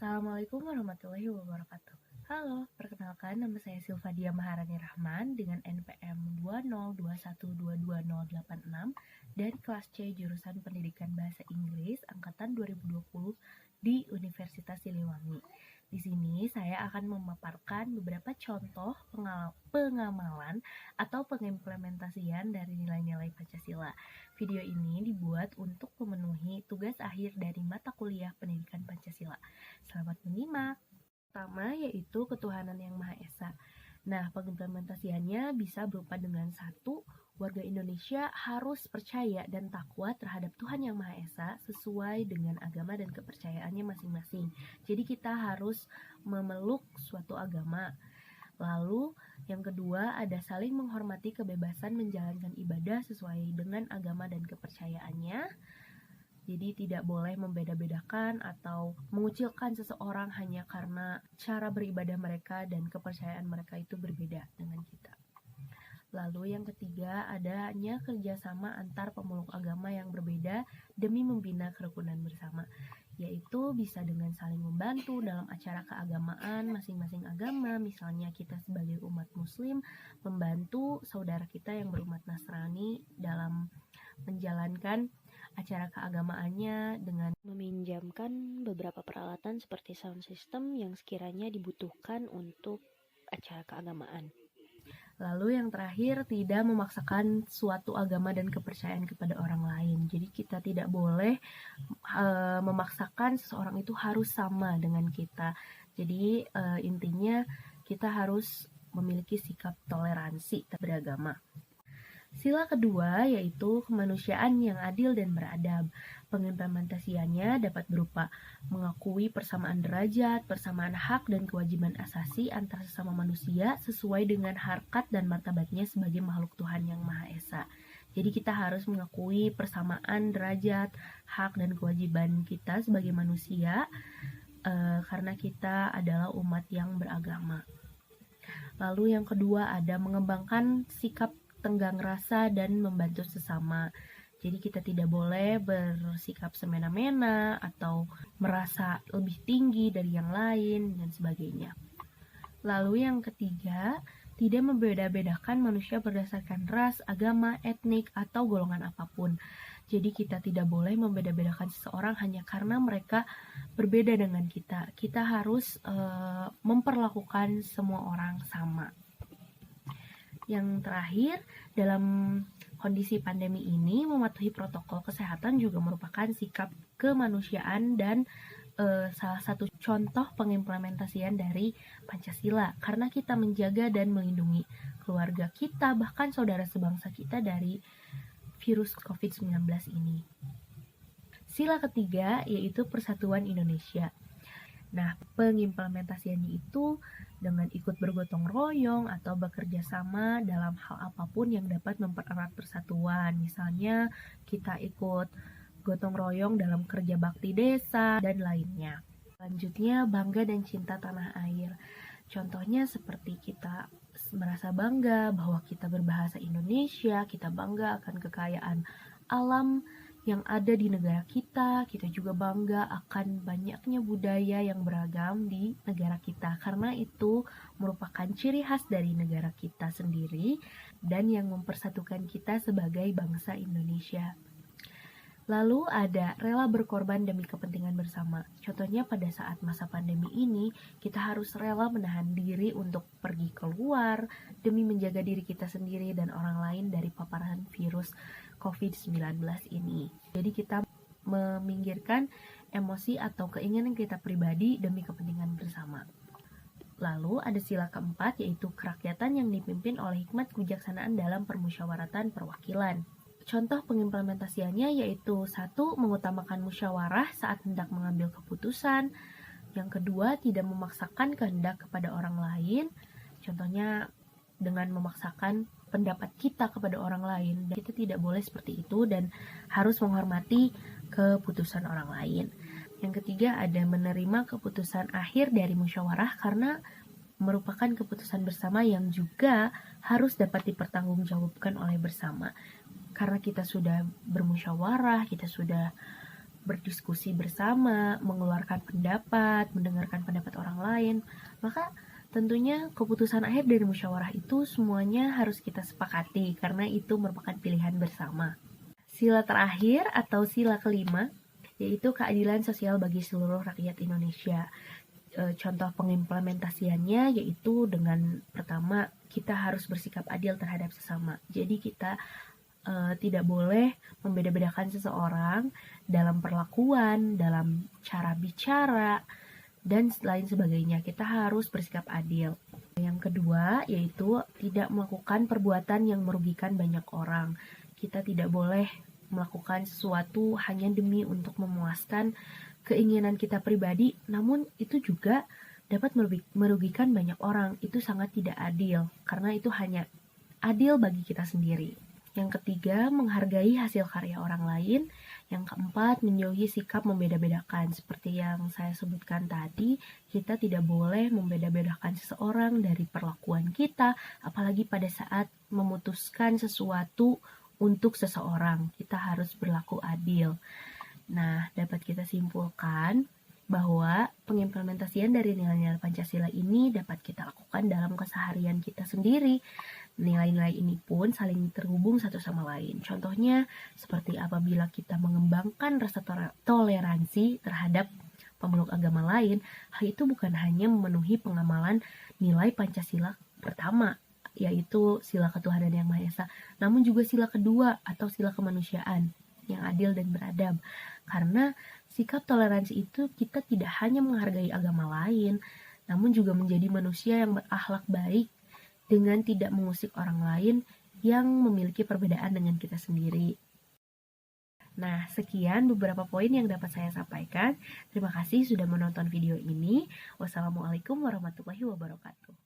Assalamualaikum warahmatullahi wabarakatuh. Halo, perkenalkan nama saya Silvadia Maharani Rahman dengan NPM 202122086 dari kelas C jurusan Pendidikan Bahasa Inggris angkatan 2020 di Universitas Siliwangi. Di sini saya akan memaparkan beberapa contoh pengamalan atau pengimplementasian dari nilai-nilai Pancasila. Video ini dibuat untuk memenuhi tugas akhir dari mata kuliah Pendidikan Pancasila. Selamat menyimak. Pertama yaitu ketuhanan yang Maha Esa. Nah, pengimplementasiannya bisa berupa dengan 1. Warga Indonesia harus percaya dan takwa terhadap Tuhan Yang Maha Esa sesuai dengan agama dan kepercayaannya masing-masing. Jadi kita harus memeluk suatu agama. Lalu yang kedua ada saling menghormati kebebasan menjalankan ibadah sesuai dengan agama dan kepercayaannya. Jadi tidak boleh membeda-bedakan atau mengucilkan seseorang hanya karena cara beribadah mereka dan kepercayaan mereka itu berbeda dengan kita. Lalu yang ketiga adanya kerjasama antar pemeluk agama yang berbeda demi membina kerukunan bersama, yaitu bisa dengan saling membantu dalam acara keagamaan masing-masing agama. Misalnya kita sebagai umat muslim membantu saudara kita yang berumat Nasrani dalam menjalankan acara keagamaannya dengan meminjamkan beberapa peralatan seperti sound system yang sekiranya dibutuhkan untuk acara keagamaan. Lalu yang terakhir, tidak memaksakan suatu agama dan kepercayaan kepada orang lain. Jadi kita tidak boleh memaksakan seseorang itu harus sama dengan kita. Jadi intinya kita harus memiliki sikap toleransi beragama. Sila kedua yaitu kemanusiaan yang adil dan beradab. Pengimplementasiannya dapat berupa mengakui persamaan derajat, persamaan hak dan kewajiban asasi antar sesama manusia sesuai dengan harkat dan martabatnya sebagai makhluk Tuhan Yang Maha Esa. Jadi kita harus mengakui persamaan derajat, hak dan kewajiban kita sebagai manusia karena kita adalah umat yang beragama. Lalu yang kedua ada mengembangkan sikap tenggang rasa dan membantu sesama. Jadi kita tidak boleh bersikap semena-mena atau merasa lebih tinggi dari yang lain dan sebagainya. Lalu yang ketiga, tidak membeda-bedakan manusia berdasarkan ras, agama, etnik, atau golongan apapun. Jadi kita tidak boleh membeda-bedakan seseorang hanya karena mereka berbeda dengan kita. Kita harus memperlakukan semua orang sama. Yang terakhir, dalam kondisi pandemi ini, mematuhi protokol kesehatan juga merupakan sikap kemanusiaan dan salah satu contoh pengimplementasian dari Pancasila, karena kita menjaga dan melindungi keluarga kita, bahkan saudara sebangsa kita dari virus COVID-19 ini. Sila ketiga yaitu Persatuan Indonesia. Nah, pengimplementasiannya itu dengan ikut bergotong royong atau bekerja sama dalam hal apapun yang dapat mempererat persatuan. Misalnya kita ikut gotong royong dalam kerja bakti desa dan lainnya. Selanjutnya, bangga dan cinta tanah air. Contohnya seperti kita merasa bangga bahwa kita berbahasa Indonesia, kita bangga akan kekayaan alam yang ada di negara kita juga bangga akan banyaknya budaya yang beragam di negara kita, karena itu merupakan ciri khas dari negara kita sendiri dan yang mempersatukan kita sebagai bangsa Indonesia. Lalu ada rela berkorban demi kepentingan bersama. Contohnya pada saat masa pandemi ini, kita harus rela menahan diri untuk pergi keluar demi menjaga diri kita sendiri dan orang lain dari paparan virus COVID-19 ini. Jadi kita meminggirkan emosi atau keinginan kita pribadi demi kepentingan bersama. Lalu ada sila keempat yaitu kerakyatan yang dipimpin oleh hikmat kebijaksanaan dalam permusyawaratan perwakilan. Contoh pengimplementasiannya yaitu 1. Mengutamakan musyawarah saat hendak mengambil keputusan. Yang kedua, tidak memaksakan kehendak kepada orang lain. Contohnya dengan memaksakan pendapat kita kepada orang lain. Dan kita tidak boleh seperti itu dan harus menghormati keputusan orang lain. Yang ketiga, ada menerima keputusan akhir dari musyawarah karena merupakan keputusan bersama yang juga harus dapat dipertanggungjawabkan oleh bersama. Karena kita sudah bermusyawarah, kita sudah berdiskusi bersama, mengeluarkan pendapat, mendengarkan pendapat orang lain, maka tentunya keputusan akhir dari musyawarah itu semuanya harus kita sepakati karena itu merupakan pilihan bersama. Sila terakhir atau sila kelima yaitu keadilan sosial bagi seluruh rakyat Indonesia. Contoh pengimplementasiannya yaitu dengan pertama kita harus bersikap adil terhadap sesama. Jadi kita tidak boleh membeda-bedakan seseorang dalam perlakuan, dalam cara bicara, dan lain sebagainya. Kita harus bersikap adil. Yang kedua yaitu tidak melakukan perbuatan yang merugikan banyak orang. Kita tidak boleh melakukan sesuatu hanya demi untuk memuaskan keinginan kita pribadi, namun itu juga dapat merugikan banyak orang. Itu sangat tidak adil, karena itu hanya adil bagi kita sendiri. Yang ketiga, menghargai hasil karya orang lain. Yang keempat, menjauhi sikap membeda-bedakan. Seperti yang saya sebutkan tadi, kita tidak boleh membeda-bedakan seseorang dari perlakuan kita, apalagi pada saat memutuskan sesuatu untuk seseorang. Kita harus berlaku adil. Nah, dapat kita simpulkan bahwa pengimplementasian dari nilai-nilai Pancasila ini dapat kita lakukan dalam keseharian kita sendiri. Nilai-nilai ini pun saling terhubung satu sama lain. Contohnya, seperti apabila kita mengembangkan rasa toleransi terhadap pemeluk agama lain, hal itu bukan hanya memenuhi pengamalan nilai Pancasila pertama, yaitu sila ketuhanan yang Maha Esa, namun juga sila kedua atau sila kemanusiaan yang adil dan beradab. Karena sikap toleransi itu kita tidak hanya menghargai agama lain, namun juga menjadi manusia yang berakhlak baik dengan tidak mengusik orang lain yang memiliki perbedaan dengan kita sendiri. Nah, sekian beberapa poin yang dapat saya sampaikan. Terima kasih sudah menonton video ini. Wassalamualaikum warahmatullahi wabarakatuh.